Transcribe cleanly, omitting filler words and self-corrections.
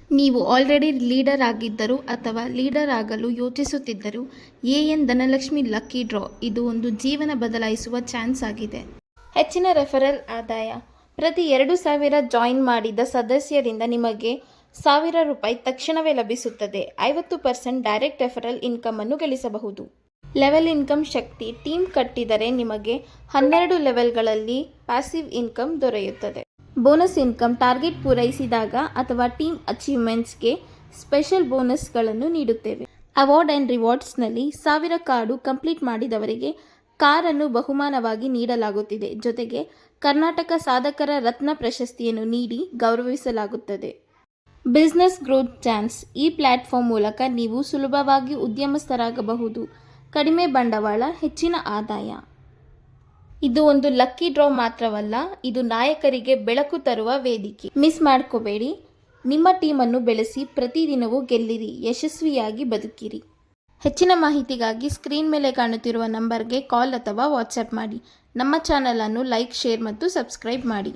ನೀವು already leader ಆಗಿದ್ದರು ಅಥವಾ ಲೀಡರ್ ಆಗಲು ಯೋಚಿಸುತ್ತಿದ್ದರು, ಎಎನ್ ಧನಲಕ್ಷ್ಮಿ ಲಕ್ಕಿ ಡ್ರಾ ಇದು ಒಂದು ಜೀವನ ಬದಲಾಯಿಸುವ ಚಾನ್ಸ್ ಆಗಿದೆ. ಹೆಚ್ಚಿನ ರೆಫರಲ್ ಆದಾಯ. ಪ್ರತಿ 2,000 ಜಾಯಿನ್ ಮಾಡಿದ ಸದಸ್ಯರಿಂದ ನಿಮಗೆ ₹1,000 ತಕ್ಷಣವೇ ಲಭಿಸುತ್ತದೆ. 50% ಡೈರೆಕ್ಟ್ ರೆಫರಲ್ ಇನ್ಕಮ್ ಅನ್ನು ಗಳಿಸಬಹುದು. ಲೆವೆಲ್ ಇನ್ಕಮ್ ಶಕ್ತಿ. ಟೀಮ್ ಕಟ್ಟಿದರೆ ನಿಮಗೆ 12 ಲೆವೆಲ್ಗಳಲ್ಲಿ ಪ್ಯಾಸಿವ್ ಇನ್ಕಮ್ ದೊರೆಯುತ್ತದೆ. Bonus income. ಟಾರ್ಗೆಟ್ ಪೂರೈಸಿದಾಗ ಅಥವಾ ಟೀಮ್ ಅಚೀವ್ಮೆಂಟ್ಸ್ಗೆ ಸ್ಪೆಷಲ್ ಬೋನಸ್ಗಳನ್ನು ನೀಡುತ್ತೇವೆ. ಅವಾರ್ಡ್ ಆ್ಯಂಡ್ ರಿವಾರ್ಡ್ಸ್ನಲ್ಲಿ 1000 ಕಾರ್ಡು ಕಂಪ್ಲೀಟ್ ಮಾಡಿದವರಿಗೆ ಕಾರನ್ನು ಬಹುಮಾನವಾಗಿ ನೀಡಲಾಗುತ್ತಿದೆ. ಜೊತೆಗೆ ಕರ್ನಾಟಕ ಸಾಧಕರ ರತ್ನ ಪ್ರಶಸ್ತಿಯನ್ನು ನೀಡಿ ಗೌರವಿಸಲಾಗುತ್ತದೆ. Business growth chance. ಈ ಪ್ಲಾಟ್ಫಾರ್ಮ್ ಮೂಲಕ ನೀವು ಸುಲಭವಾಗಿ ಉದ್ಯಮಸ್ಥರಾಗಬಹುದು. ಕಡಿಮೆ ಬಂಡವಾಳ, ಹೆಚ್ಚಿನ ಆದಾಯ. ಇದು ಒಂದು ಲಕ್ಕಿ ಡ್ರಾ ಮಾತ್ರವಲ್ಲ, ಇದು ನಾಯಕರಿಗೆ ಬೆಳಕು ತರುವ ವೇದಿಕೆ. ಮಿಸ್ ಮಾಡ್ಕೋಬೇಡಿ. ನಿಮ್ಮ ಟೀಮನ್ನು ಬೆಳೆಸಿ, ಪ್ರತಿದಿನವೂ ಗೆಲ್ಲಿರಿ, ಯಶಸ್ವಿಯಾಗಿ ಬದುಕಿರಿ. ಹೆಚ್ಚಿನ ಮಾಹಿತಿಗಾಗಿ ಸ್ಕ್ರೀನ್ ಮೇಲೆ ಕಾಣುತ್ತಿರುವ ನಂಬರ್ಗೆ ಕಾಲ್ ಅಥವಾ ವಾಟ್ಸ್ಆ್ಯಪ್ ಮಾಡಿ. ನಮ್ಮ ಚಾನಲ್ ಅನ್ನು ಲೈಕ್, ಶೇರ್ ಮತ್ತು ಸಬ್ಸ್ಕ್ರೈಬ್ ಮಾಡಿ.